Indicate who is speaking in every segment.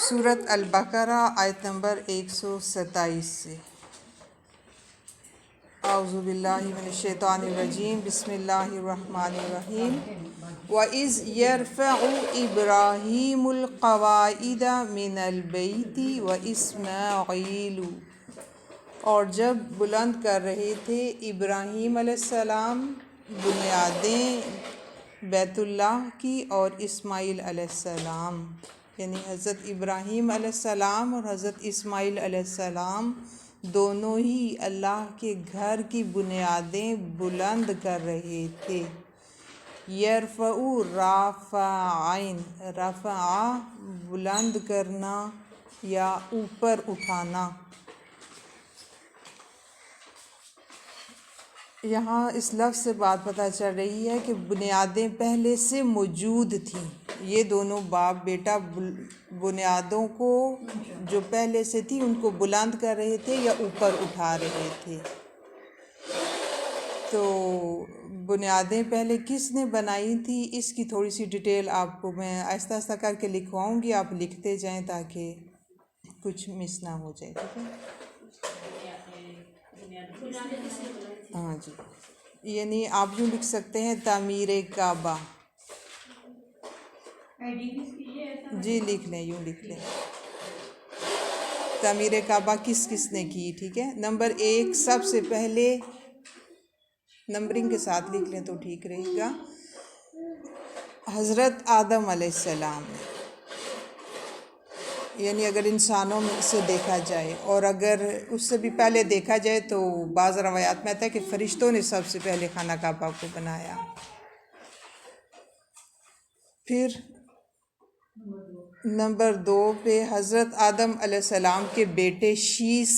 Speaker 1: سورۃ البقرہ آیت نمبر 127 سے۔ اعوذ باللہ من الشیطان الرجیم، بسم اللہ الرحمن الرحیم۔ وَإِذْ يَرْفَعُ إِبْرَاهِيمُ الْقَوَاعِدَ مِنَ الْبَيْتِ وَإِسْمَاعِيلُ، اور جب بلند کر رہے تھے ابراہیم علیہ السلام بنیادیں بیت اللہ کی اور اسماعیل علیہ السلام، یعنی حضرت ابراہیم علیہ السلام اور حضرت اسماعیل علیہ السلام دونوں ہی اللہ کے گھر کی بنیادیں بلند کر رہے تھے۔ یرفع رافعین، رفع بلند کرنا یا اوپر اٹھانا۔ یہاں اس لفظ سے بات پتہ چل رہی ہے کہ بنیادیں پہلے سے موجود تھیں۔ یہ دونوں باپ بیٹا بنیادوں کو جو پہلے سے تھی ان کو بلند کر رہے تھے یا اوپر اٹھا رہے تھے۔ تو بنیادیں پہلے کس نے بنائی تھی، اس کی تھوڑی سی ڈیٹیل آپ کو میں آہستہ آہستہ کر کے لکھواؤں گی، آپ لکھتے جائیں تاکہ کچھ مس نہ ہو جائے، ٹھیک ہے؟ ہاں جی، یعنی آپ یوں لکھ سکتے ہیں تعمیر کعبہ، جی لکھ لیں، یوں لکھ لیں تعمیر کعبہ کس کس نے کی، ٹھیک ہے۔ نمبر 1 سب سے پہلے نمبرنگ کے ساتھ لکھ لیں تو ٹھیک رہے گا، حضرت آدم علیہ السلام نے، یعنی اگر انسانوں میں سے دیکھا جائے، اور اگر اس سے بھی پہلے دیکھا جائے تو بعض روایات میں آتا ہے کہ فرشتوں نے سب سے پہلے خانہ کعبہ کو بنایا۔ پھر نمبر 2 پہ حضرت آدم علیہ السلام کے بیٹے شیس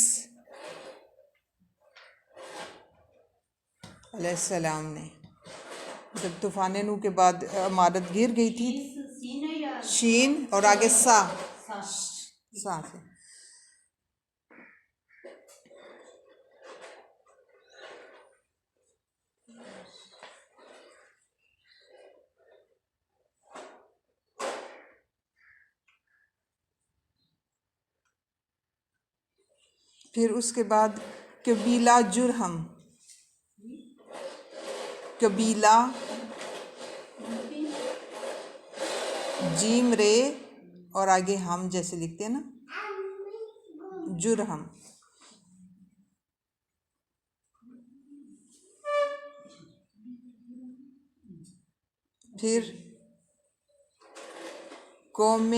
Speaker 1: علیہ السلام نے، جب طوفان نوح کے بعد عمارت گر گئی تھی، شین اور آگے سا سے، پھر اس کے بعد قبیلہ جرہم، قبیلہ جیم رے اور آگے ہم جیسے لکھتے ہیں نا، جرہم۔ پھر قوم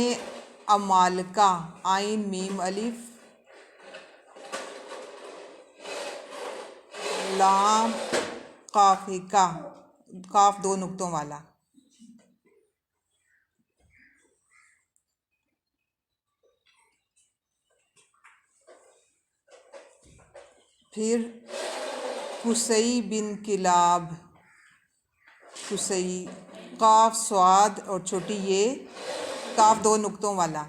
Speaker 1: عمالقہ، عین میم الف لام قافقہ، قاف 2 نقطوں والا۔ پھر قصی بن کلاب، قصی قاف صاد اور چھوٹی یہ، قاف 2 نقطوں والا،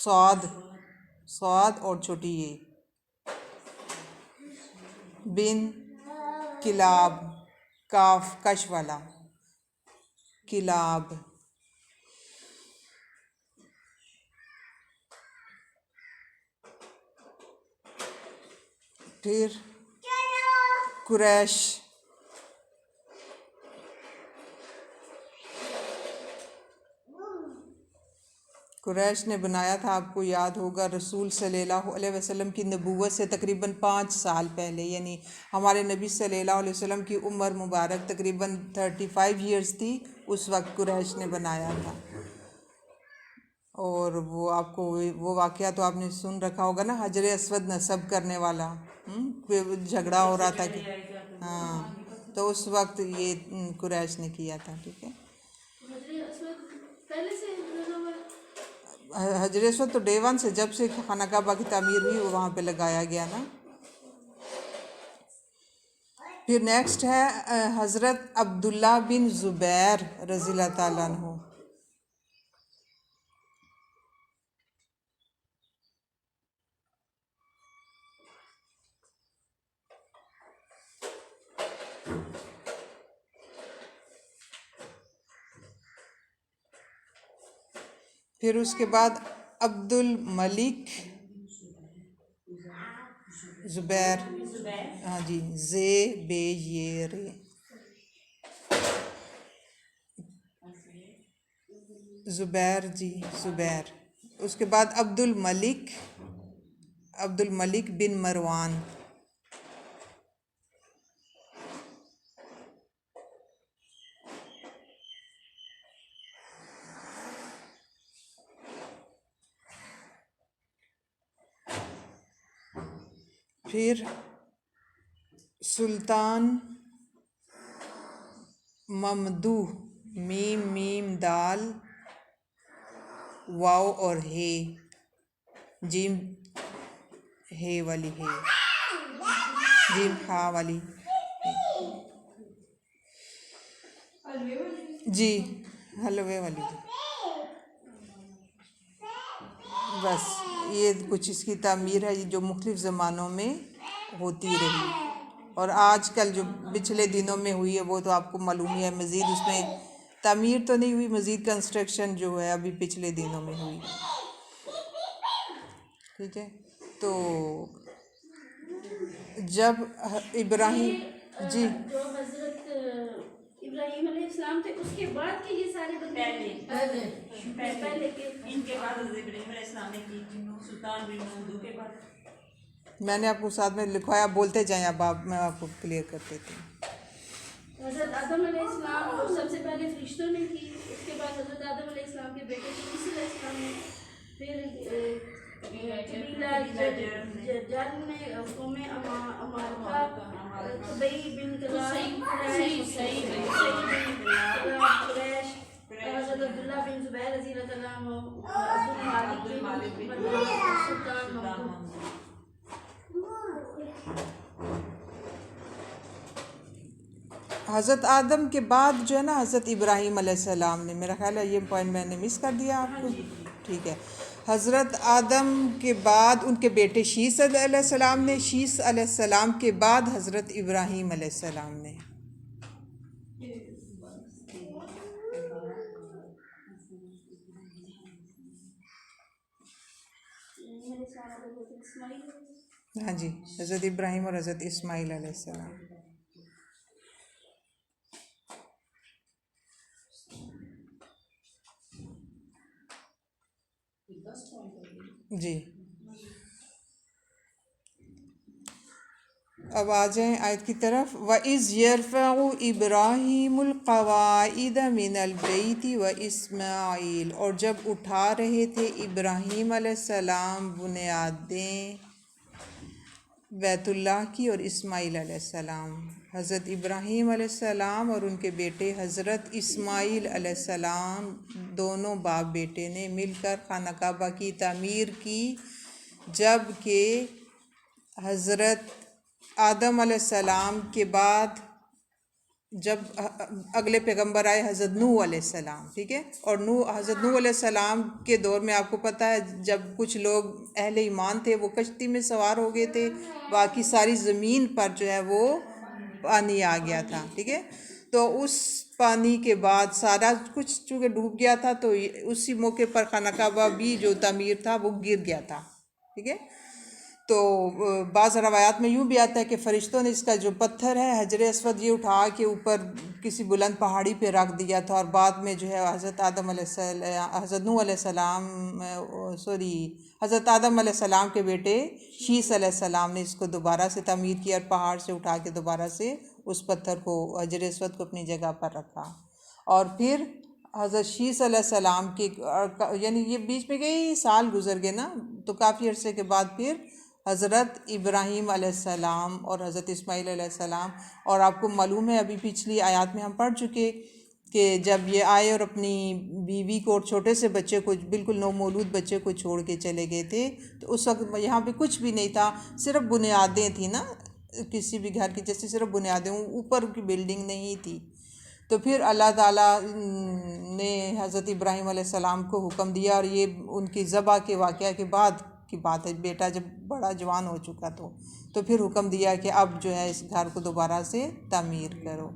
Speaker 1: صاد اور چھوٹی یہ، بن کلاب قاف کش والا، کلاب۔ پھر قریش، قریش نے بنایا تھا، آپ کو یاد ہوگا رسول صلی اللہ علیہ وسلم کی نبوت سے تقریباً 5 سال پہلے، یعنی ہمارے نبی صلی اللہ علیہ وسلم کی عمر مبارک تقریباً 35 ایئرز تھی، اس وقت قریش نے بنایا تھا۔ اور وہ آپ کو وہ واقعہ تو آپ نے سن رکھا ہوگا نا، حجر اسود نصب کرنے والا، جھگڑا ہو رہا تھا کہ ہاں، تو اس وقت یہ قریش نے کیا تھا، ٹھیک ہے۔ حجر اسود تو ڈے 1 سے، جب سے خانہ کعبہ کی تعمیر ہوئی وہاں پہ لگایا گیا نا۔ پھر نیکسٹ ہے حضرت عبداللہ بن زبیر رضی اللہ تعالیٰ عنہ، پھر اس کے بعد عبد الملک زبیر، ہاں جی، زے بے یہ رے، زبیر جی زبیر۔ اس کے بعد عبد الملک بن مروان، پھر سلطان ممدوح، میم میم دال واو اور ہے، جیم ہے والی ہے، جیم ہا والی جی، حلوے والی جی۔ بس یہ کچھ اس کی تعمیر ہے جو مختلف زمانوں میں ہوتی رہی، اور آج کل جو پچھلے دنوں میں ہوئی ہے وہ تو آپ کو معلوم ہی ہے، مزید اس میں تعمیر تو نہیں ہوئی، مزید کنسٹرکشن جو ہے ابھی پچھلے دنوں میں ہوئی، ٹھیک ہے۔ تو جب ابراہیم جی
Speaker 2: جو حضرت ابراہیم علیہ السلام تھے اس کے بعد کے یہ سارے بندے پہلے کے، ان کے بعد حضرت ابراہیم علیہ السلام نے کی سلطان بن ممدوح کے بعد۔
Speaker 1: میں نے آپ کو ساتھ میں لکھوایا، آپ بولتے جائیں، اب میں آپ کو کلیئر کر دیتی ہوں۔
Speaker 2: حضرت آدم علیہ السلام اور سب سے پہلے فرشتوں نے کی، اس کے بعد حضرت آدم علیہ السلام کے بیٹے شیس علیہ السلام نے، پھر قبیلہ جرم نے، قوم امالکہ، خبئی بن کلاب قریش، حضرت عبداللہ بن زبیر رضی اللہ عنہ، عبد المالک بن سلطان ممدوح۔
Speaker 1: حضرت آدم کے بعد جو ہے نا حضرت ابراہیم علیہ السلام نے، میرا خیال ہے یہ پوائنٹ میں نے مس کر دیا آپ کو، ٹھیک ہے۔ حضرت آدم کے بعد ان کے بیٹے شیس علیہ السلام نے، شیس علیہ السلام کے بعد حضرت ابراہیم علیہ السلام نے۔ ہاں جی، حضرت ابراہیم اور حضرت اسماعیل علیہ السلام۔ جی، اب آ جائیں آیت کی طرف۔ وَإِذْ يَرْفَعُ إِبْرَاهِيمُ الْقَوَاعِدَ مِنَ الْبَيْتِ وَإِسْمَاعِيلُ، اور جب اٹھا رہے تھے ابراہیم علیہ السلام بنیادیں بیت اللہ کی اور اسماعیل علیہ السلام، حضرت ابراہیم علیہ السلام اور ان کے بیٹے حضرت اسماعیل علیہ السلام دونوں باپ بیٹے نے مل کر خانہ کعبہ کی تعمیر کی، جب کہ حضرت آدم علیہ السلام کے بعد جب اگلے پیغمبر آئے حضرت نوح علیہ السلام، ٹھیک ہے، اور حضرت نوح علیہ السلام کے دور میں آپ کو پتہ ہے جب کچھ لوگ اہل ایمان تھے وہ کشتی میں سوار ہو گئے تھے، باقی ساری زمین پر جو ہے وہ پانی آ گیا تھا، ٹھیک ہے۔ تو اس پانی کے بعد سارا کچھ چونکہ ڈوب گیا تھا تو اسی موقع پر خانہ کعبہ بھی جو تعمیر تھا وہ گر گیا تھا، ٹھیک ہے۔ تو بعض روایات میں یوں بھی آتا ہے کہ فرشتوں نے اس کا جو پتھر ہے حجر اسود یہ اٹھا کے اوپر کسی بلند پہاڑی پہ رکھ دیا تھا، اور بعد میں جو ہے حضرت آدم علیہ السلام، حضرت نوح علیہ السلام، حضرت آدم علیہ السلام کے بیٹے شیس علیہ السلام نے اس کو دوبارہ سے تعمیر کیا اور پہاڑ سے اٹھا کے دوبارہ سے اس پتھر کو حجر اسود کو اپنی جگہ پر رکھا، اور پھر حضرت شیس علیہ السلام کی یعنی یہ بیچ میں کئی سال گزر گئے نا، تو کافی عرصے کے بعد پھر حضرت ابراہیم علیہ السلام اور حضرت اسماعیل علیہ السلام، اور آپ کو معلوم ہے ابھی پچھلی آیات میں ہم پڑھ چکے کہ جب یہ آئے اور اپنی بیوی کو اور چھوٹے سے بچے کو، بالکل نومولود بچے کو چھوڑ کے چلے گئے تھے، تو اس وقت یہاں پہ کچھ بھی نہیں تھا، صرف بنیادیں تھیں نا کسی بھی گھر کی، جیسے صرف بنیادیں، اوپر کی بلڈنگ نہیں تھی۔ تو پھر اللہ تعالیٰ نے حضرت ابراہیم علیہ السلام کو حکم دیا، اور یہ ان کی ذبح کے واقعہ کے بعد کی بات ہے، بیٹا جب بڑا جوان ہو چکا تو پھر حکم دیا کہ اب جو ہے اس گھر کو دوبارہ سے تعمیر کرو۔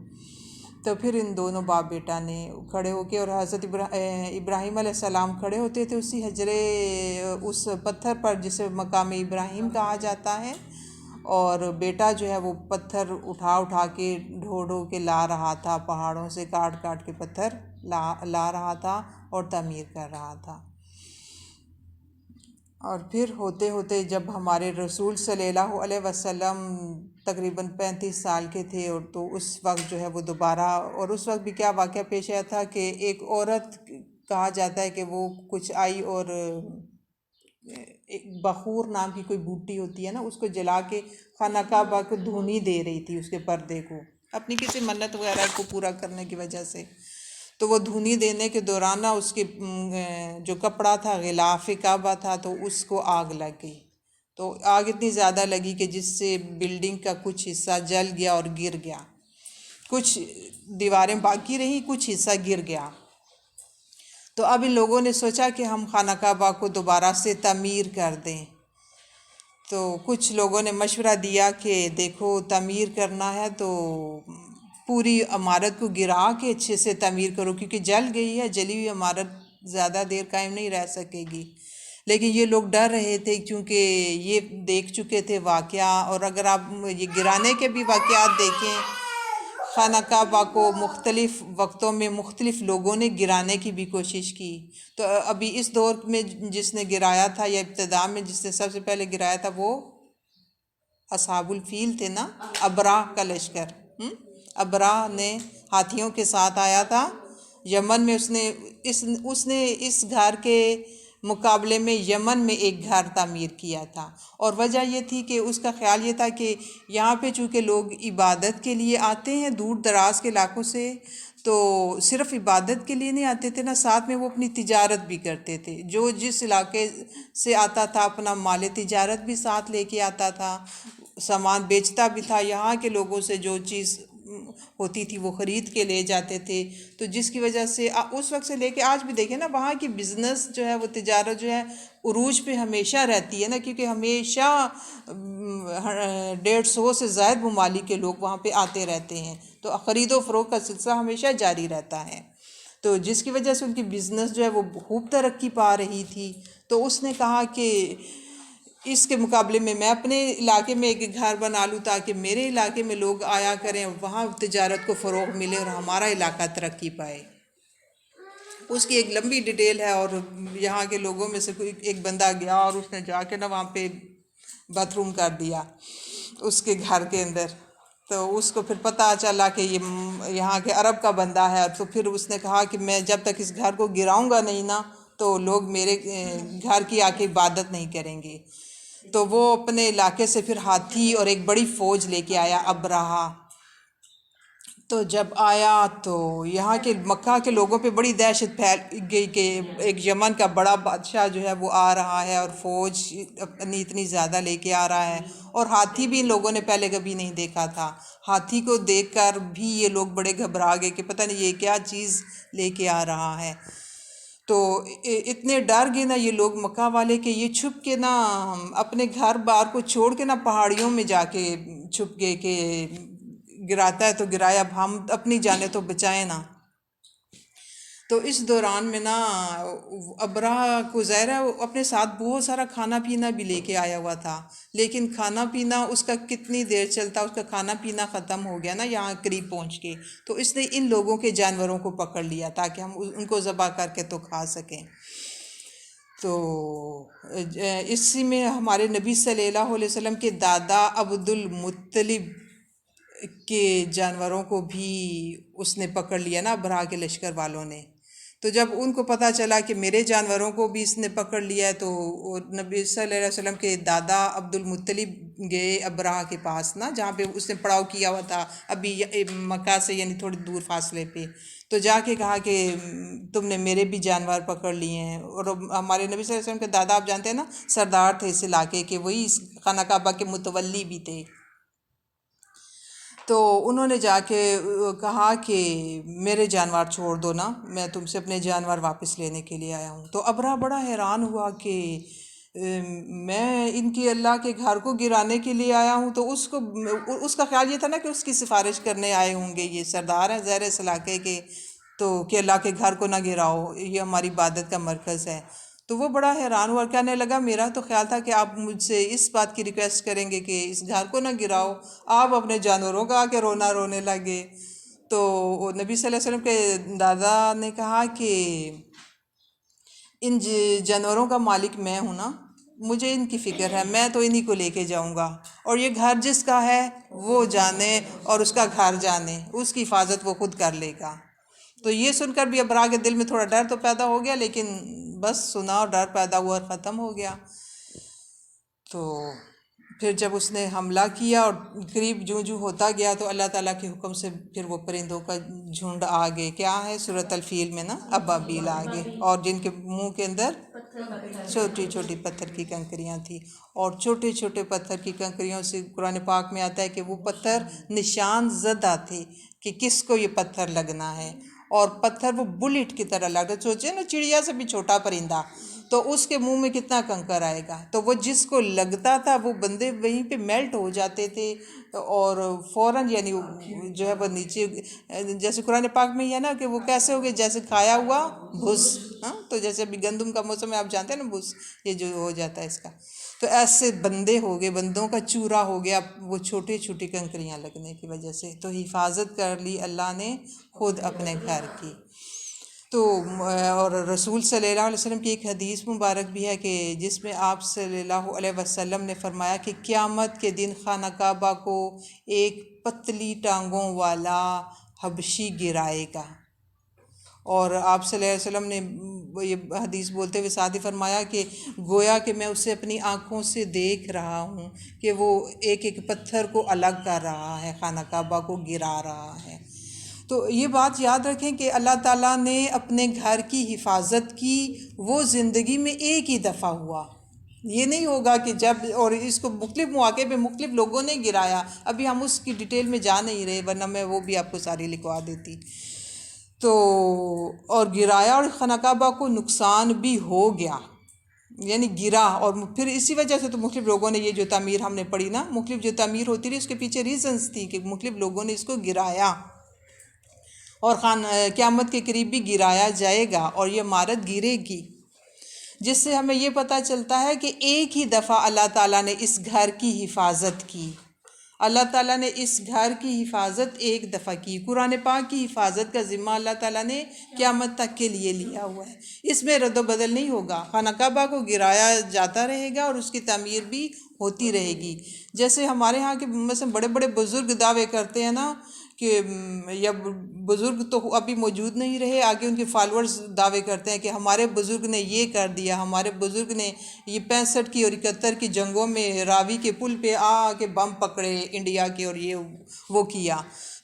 Speaker 1: تو پھر ان دونوں باپ بیٹا نے کھڑے ہو کے، اور حضرت ابراہیم علیہ السلام کھڑے ہوتے تھے اسی اس پتھر پر جسے مقام ابراہیم کہا جاتا ہے، اور بیٹا جو ہے وہ پتھر اٹھا اٹھا کے ڈھو کے لا رہا تھا، پہاڑوں سے کاٹ کاٹ کے پتھر لا رہا تھا اور تعمیر کر رہا تھا۔ اور پھر ہوتے ہوتے جب ہمارے رسول صلی اللہ علیہ وسلم تقریباً 35 سال کے تھے، اور تو اس وقت جو ہے وہ دوبارہ، اور اس وقت بھی کیا واقعہ پیش آیا تھا کہ ایک عورت کہا جاتا ہے کہ وہ کچھ آئی اور ایک بخور نام کی کوئی بوٹی ہوتی ہے نا، اس کو جلا کے خانہ کعبہ کو دھونی دے رہی تھی، اس کے پردے کو اپنی کسی منت وغیرہ کو پورا کرنے کی وجہ سے۔ تو وہ دھونی دینے کے دوران نا اس کے جو کپڑا تھا غلاف کعبہ تھا، تو اس کو آگ لگ گئی۔ تو آگ اتنی زیادہ لگی کہ جس سے بلڈنگ کا کچھ حصہ جل گیا اور گر گیا، کچھ دیواریں باقی رہیں، کچھ حصہ گر گیا۔ تو اب ان لوگوں نے سوچا کہ ہم خانہ کعبہ کو دوبارہ سے تعمیر کر دیں۔ تو کچھ لوگوں نے مشورہ دیا کہ دیکھو تعمیر کرنا ہے تو پوری عمارت کو گرا کے اچھے سے تعمیر کرو، کیونکہ جل گئی ہے، جلی ہوئی عمارت زیادہ دیر قائم نہیں رہ سکے گی۔ لیکن یہ لوگ ڈر رہے تھے کیونکہ یہ دیکھ چکے تھے واقعہ، اور اگر آپ یہ گرانے کے بھی واقعات دیکھیں، خانہ کعبہ کو مختلف وقتوں میں مختلف لوگوں نے گرانے کی بھی کوشش کی۔ تو ابھی اس دور میں جس نے گرایا تھا، یا ابتداء میں جس نے سب سے پہلے گرایا تھا، وہ اصحاب الفیل تھے نا، ابراہ کا لشکر۔ ابراہ نے ہاتھیوں کے ساتھ آیا تھا یمن میں، اس نے اس گھر کے مقابلے میں یمن میں ایک گھر تعمیر کیا تھا، اور وجہ یہ تھی کہ اس کا خیال یہ تھا کہ یہاں پہ چونکہ لوگ عبادت کے لیے آتے ہیں دور دراز کے علاقوں سے، تو صرف عبادت کے لیے نہیں آتے تھے نا، ساتھ میں وہ اپنی تجارت بھی کرتے تھے۔ جو جس علاقے سے آتا تھا اپنا مال تجارت بھی ساتھ لے کے آتا تھا، سامان بیچتا بھی تھا، یہاں کے لوگوں سے جو چیز ہوتی تھی وہ خرید کے لے جاتے تھے۔ تو جس کی وجہ سے اس وقت سے لے کے آج بھی دیکھیں نا، وہاں کی بزنس جو ہے، وہ تجارت جو ہے عروج پہ ہمیشہ رہتی ہے نا، کیونکہ ہمیشہ 150 سے زائد ممالک کے لوگ وہاں پہ آتے رہتے ہیں، تو خرید و فروخت کا سلسلہ ہمیشہ جاری رہتا ہے۔ تو جس کی وجہ سے ان کی بزنس جو ہے وہ خوب ترقی پا رہی تھی۔ تو اس نے کہا کہ اس کے مقابلے میں اپنے علاقے میں ایک گھر بنا لوں تاکہ میرے علاقے میں لوگ آیا کریں، وہاں تجارت کو فروغ ملے اور ہمارا علاقہ ترقی پائے۔ اس کی ایک لمبی ڈیٹیل ہے، اور یہاں کے لوگوں میں سے کوئی ایک بندہ گیا اور اس نے جا کے نا وہاں پہ باتھ روم کر دیا اس کے گھر کے اندر۔ تو اس کو پھر پتہ چلا کہ یہ یہاں کے عرب کا بندہ ہے، تو پھر اس نے کہا کہ میں جب تک اس گھر کو گراؤں گا نہیں نا، تو لوگ میرے گھر کی آ کے عبادت نہیں کریں گے۔ تو وہ اپنے علاقے سے پھر ہاتھی اور ایک بڑی فوج لے کے آیا ابراہ۔ تو جب آیا تو یہاں کے مکہ کے لوگوں پہ بڑی دہشت پھیل گئی کہ ایک یمن کا بڑا بادشاہ جو ہے وہ آ رہا ہے، اور فوج اپنی اتنی زیادہ لے کے آ رہا ہے، اور ہاتھی بھی ان لوگوں نے پہلے کبھی نہیں دیکھا تھا۔ ہاتھی کو دیکھ کر بھی یہ لوگ بڑے گھبرا گئے کہ پتہ نہیں یہ کیا چیز لے کے آ رہا ہے۔ تو اتنے ڈر گئے نا یہ لوگ مکہ والے کہ یہ چھپ کے نا اپنے گھر بار کو چھوڑ کے نا پہاڑیوں میں جا کے چھپ گئے کہ گراتا ہے تو گرائے، اب ہم اپنی جانیں تو بچائیں نا۔ تو اس دوران میں نا ابراہ کو ظاہر ہے اپنے ساتھ بہت سارا کھانا پینا بھی لے کے آیا ہوا تھا، لیکن کھانا پینا اس کا کتنی دیر چلتا، اس کا کھانا پینا ختم ہو گیا نا یہاں قریب پہنچ کے۔ تو اس نے ان لوگوں کے جانوروں کو پکڑ لیا تاکہ ہم ان کو ذبح کر کے تو کھا سکیں۔ تو اسی میں ہمارے نبی صلی اللہ علیہ وسلم کے دادا عبد المطلب کے جانوروں کو بھی اس نے پکڑ لیا نا ابراہ کے لشکر والوں نے۔ تو جب ان کو پتہ چلا کہ میرے جانوروں کو بھی اس نے پکڑ لیا ہے، تو نبی صلی اللہ علیہ وسلم کے دادا عبد المطلب گئے ابراہ کے پاس نا، جہاں پہ اس نے پڑاؤ کیا ہوا تھا ابھی مکہ سے، یعنی تھوڑی دور فاصلے پہ۔ تو جا کے کہا کہ تم نے میرے بھی جانور پکڑ لیے ہیں، اور ہمارے نبی صلی اللہ علیہ وسلم کے دادا آپ جانتے ہیں نا سردار تھے اس علاقے کے، وہی اس خانہ کعبہ کے متولی بھی تھے۔ تو انہوں نے جا کے کہا کہ میرے جانور چھوڑ دو نا، میں تم سے اپنے جانور واپس لینے کے لیے آیا ہوں۔ تو ابراہ بڑا حیران ہوا کہ میں ان کی اللہ کے گھر کو گرانے کے لیے آیا ہوں، تو اس کا خیال یہ تھا نا کہ اس کی سفارش کرنے آئے ہوں گے، یہ سردار ہیں زہر اس علاقے کے، تو کہ اللہ کے گھر کو نہ گراؤ، یہ ہماری عبادت کا مرکز ہے۔ تو وہ بڑا حیران ہوا، کہنے لگا میرا تو خیال تھا کہ آپ مجھ سے اس بات کی ریکویسٹ کریں گے کہ اس گھر کو نہ گراؤ، آپ اپنے جانوروں کا آ کے رونے لگے۔ تو نبی صلی اللہ علیہ وسلم کے دادا نے کہا کہ ان جانوروں کا مالک میں ہوں نا، مجھے ان کی فکر ہے، میں تو انہی کو لے کے جاؤں گا، اور یہ گھر جس کا ہے وہ جانے اور اس کا گھر جانے، اس کی حفاظت وہ خود کر لے گا۔ تو یہ سن کر بھی ابرا کے دل میں تھوڑا ڈر تو پیدا ہو گیا، لیکن بس سنا اور ڈر پیدا ہوا اور ختم ہو گیا۔ تو پھر جب اس نے حملہ کیا اور قریب جوں ہوتا گیا، تو اللہ تعالیٰ کے حکم سے پھر وہ پرندوں کا جھنڈ آگے، کیا ہے سورۃ الفیل میں نا، ابابیل آگے، اور جن کے منہ کے اندر چھوٹی چھوٹی پتھر کی کنکریاں تھیں، اور چھوٹے چھوٹے پتھر کی کنکریوں سے قرآن پاک میں آتا ہے کہ وہ پتھر نشان زدہ تھے کہ کس کو یہ پتھر لگنا ہے، اور پتھر وہ بلٹ کی طرح لگا، سوچے نا چڑیا سے بھی چھوٹا پرندہ، تو اس کے منہ میں کتنا کنکر آئے گا، تو وہ جس کو لگتا تھا وہ بندے وہیں پہ میلٹ ہو جاتے تھے، اور فوراً یعنی جو ہے وہ نیچے، جیسے قرآن پاک میں یہ ہے نا کہ وہ کیسے ہو گئے، جیسے کھایا ہوا بھس، ہاں، تو جیسے ابھی گندم کا موسم ہے آپ جانتے ہیں نا بھس، یہ جو ہو جاتا ہے اس کا، تو ایسے بندے ہو گئے، بندوں کا چورا ہو گیا وہ چھوٹی چھوٹی کنکریاں لگنے کی وجہ سے۔ تو حفاظت کر لی اللہ نے خود اپنے گھر کی۔ تو اور رسول صلی اللہ علیہ وسلم کی ایک حدیث مبارک بھی ہے کہ جس میں آپ صلی اللہ علیہ وسلم نے فرمایا کہ قیامت کے دن خانہ کعبہ کو ایک پتلی ٹانگوں والا حبشی گرائے گا، اور آپ صلی اللہ علیہ وسلم نے یہ حدیث بولتے ہوئے ساتھ ہی فرمایا کہ گویا کہ میں اسے اپنی آنکھوں سے دیکھ رہا ہوں کہ وہ ایک ایک پتھر کو الگ کر رہا ہے، خانہ کعبہ کو گرا رہا ہے۔ تو یہ بات یاد رکھیں کہ اللہ تعالیٰ نے اپنے گھر کی حفاظت کی، وہ زندگی میں ایک ہی دفعہ ہوا، یہ نہیں ہوگا کہ جب، اور اس کو مختلف مواقع پہ مختلف لوگوں نے گرایا، ابھی ہم اس کی ڈیٹیل میں جا نہیں رہے ورنہ میں وہ بھی آپ کو ساری لکھوا دیتی۔ تو اور گرایا، اور خانہ کعبہ کو نقصان بھی ہو گیا، یعنی گرا، اور پھر اسی وجہ سے تو مختلف لوگوں نے یہ جو تعمیر ہم نے پڑھی نا، مختلف جو تعمیر ہوتی رہی اس کے پیچھے ریزنز تھی کہ مختلف لوگوں نے اس کو گرایا، اور قیامت کے قریب بھی گرایا جائے گا، اور یہ عمارت گرے گی، جس سے ہمیں یہ پتہ چلتا ہے کہ ایک ہی دفعہ اللہ تعالیٰ نے اس گھر کی حفاظت کی، اللہ تعالیٰ نے اس گھر کی حفاظت ایک دفعہ کی۔ قرآن پاک کی حفاظت کا ذمہ اللہ تعالیٰ نے قیامت تک کے لیے لیا ہوا ہے، اس میں رد و بدل نہیں ہوگا، خانہ کعبہ کو گرایا جاتا رہے گا اور اس کی تعمیر بھی ہوتی رہے گی۔ جیسے ہمارے ہاں کے مثلا بڑے بڑے بزرگ دعوے کرتے ہیں نا کہ یا بزرگ تو ابھی موجود نہیں رہے، آگے ان کے فالورز دعوے کرتے ہیں کہ ہمارے بزرگ نے یہ کر دیا، ہمارے بزرگ نے یہ 65 کی اور 71 کی جنگوں میں راوی کے پل پہ آ کے بم پکڑے انڈیا کے اور یہ وہ کیا۔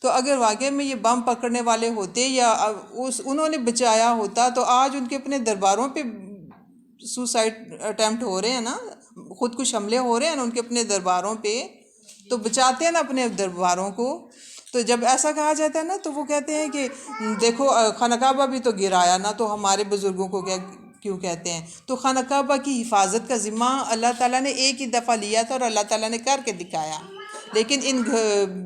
Speaker 1: تو اگر واقعی میں یہ بم پکڑنے والے ہوتے یا انہوں نے بچایا ہوتا، تو آج ان کے اپنے درباروں پہ سوسائڈ اٹیمپٹ ہو رہے ہیں نا، خودکش حملے ہو رہے ہیں نا ان کے اپنے درباروں پہ، تو بچاتے ہیں نا اپنے درباروں کو۔ تو جب ایسا کہا جاتا ہے نا تو وہ کہتے ہیں کہ دیکھو خانہ کعبہ بھی تو گرایا نا، تو ہمارے بزرگوں کو کیوں کہتے ہیں؟ تو خانہ کعبہ کی حفاظت کا ذمہ اللہ تعالیٰ نے ایک ہی دفعہ لیا تھا اور اللہ تعالیٰ نے کر کے دکھایا، لیکن ان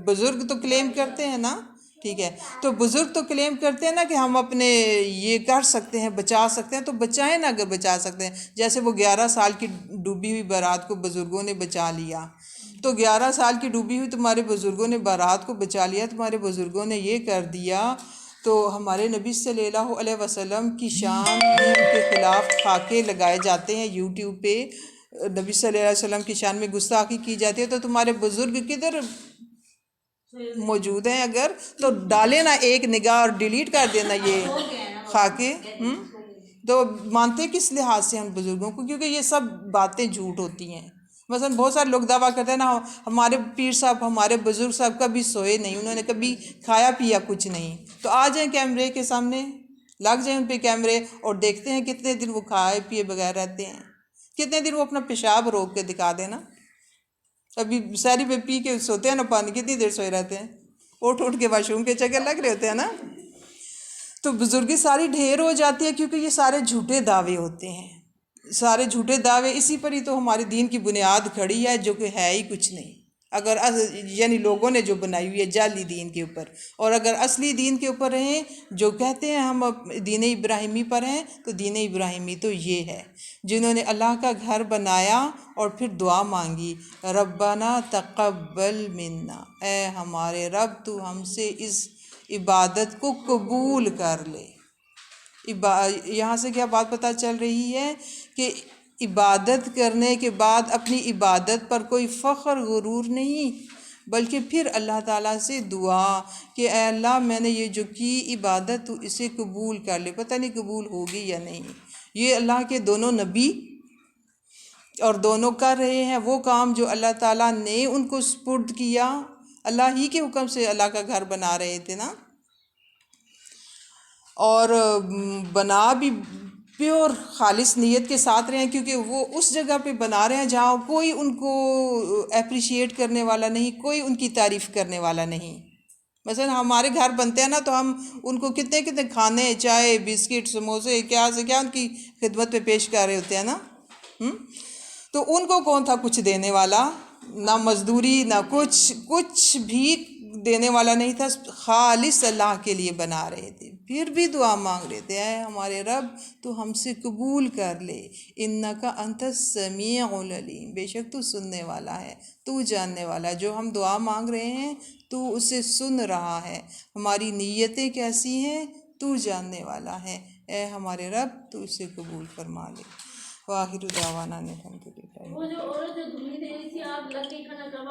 Speaker 1: بزرگ تو کلیم کرتے ہیں نا، ٹھیک ہے، تو بزرگ تو کلیم کرتے ہیں نا کہ ہم اپنے یہ کر سکتے ہیں، بچا سکتے ہیں، تو بچائیں نا اگر بچا سکتے ہیں۔ جیسے وہ 11 سال کی ڈوبی ہوئی بارات کو بزرگوں نے بچا لیا، تو 11 سال کی ڈوبی ہوئی تمہارے بزرگوں نے بارات کو بچا لیا، تمہارے بزرگوں نے یہ کر دیا، تو ہمارے نبی صلی اللہ علیہ وسلم کی شان کے خلاف خاکے لگائے جاتے ہیں یوٹیوب پہ، نبی صلی اللہ علیہ وسلم کی شان میں گستاخی کی جاتی ہے، تو تمہارے بزرگ کدھر موجود ہیں؟ اگر تو ڈالے نا ایک نگاہ اور ڈیلیٹ کر دینا یہ خاکے۔ تو مانتے کس لحاظ سے ہم بزرگوں کو؟ کیونکہ یہ سب باتیں جھوٹ ہوتی ہیں۔ مثلا بہت سارے لوگ دعویٰ کرتے ہیں نا ہمارے پیر صاحب، ہمارے بزرگ صاحب کبھی سوئے نہیں، انہوں نے کبھی کھایا پیا کچھ نہیں، تو آ جائیں کیمرے کے سامنے، لگ جائیں ان پہ کیمرے اور دیکھتے ہیں کتنے دن وہ کھائے پیے بغیر رہتے ہیں، کتنے دن وہ اپنا پیشاب روک کے دکھا دینا، ابھی ساری پہ پی کے سوتے ہیں نا پانی، کتنی دیر سوئے رہتے ہیں، اٹھ کے واش روم کے چکر لگ رہے ہوتے ہیں نا۔ تو بزرگی ساری ڈھیر ہو جاتی ہے کیونکہ یہ سارے جھوٹے دعوے ہوتے ہیں۔ سارے جھوٹے دعوے، اسی پر ہی تو ہمارے دین کی بنیاد کھڑی ہے، جو کہ ہے ہی کچھ نہیں، اگر یعنی لوگوں نے جو بنائی ہوئی ہے جعلی دین کے اوپر، اور اگر اصلی دین کے اوپر رہیں، جو کہتے ہیں ہم دین ابراہیمی پر ہیں، تو دین ابراہیمی تو یہ ہے جنہوں نے اللہ کا گھر بنایا اور پھر دعا مانگی، ربنا تقبل منا، اے ہمارے رب تو ہم سے اس عبادت کو قبول کر لے۔ یہاں سے کیا بات پتہ چل رہی ہے کہ عبادت کرنے کے بعد اپنی عبادت پر کوئی فخر غرور نہیں، بلکہ پھر اللہ تعالیٰ سے دعا کہ اے اللہ میں نے یہ جو کی عبادت تو اسے قبول کر لے، پتہ نہیں قبول ہوگی یا نہیں۔ یہ اللہ کے دونوں نبی اور دونوں کر رہے ہیں وہ کام جو اللہ تعالیٰ نے ان کو سپرد کیا، اللہ ہی کے حکم سے اللہ کا گھر بنا رہے تھے نا، اور بنا بھی پیور خالص نیت کے ساتھ رہے ہیں، کیونکہ وہ اس جگہ پہ بنا رہے ہیں جہاں کوئی ان کو اپریشیٹ کرنے والا نہیں، کوئی ان کی تعریف کرنے والا نہیں۔ مثلا ہمارے گھر بنتے ہیں نا تو ہم ان کو کتنے کتنے کھانے، چائے، بسکٹ، سموسے، کیا سے کیا ان کی خدمت پہ پیش کر رہے ہوتے ہیں نا۔ تو ان کو کون تھا کچھ دینے والا؟ نہ مزدوری، نہ کچھ بھی دینے والا نہیں تھا، خالص اللہ کے لیے بنا رہے تھے، پھر بھی دعا مانگ رہے تھے اے ہمارے رب تو ہم سے قبول کر لے، انکا انت السمیع العلیم، بے شک تو سننے والا ہے، تو جاننے والا ہے، جو ہم دعا مانگ رہے ہیں تو اسے سن رہا ہے، ہماری نیتیں کیسی ہیں تو جاننے والا ہے، اے ہمارے رب تو اسے قبول فرما لے۔ وآخر دعوانا الحمدللہ۔
Speaker 2: وہ جو عورت جو دھوئی دے رہی تھی، آپ لگ کے کھانا کبا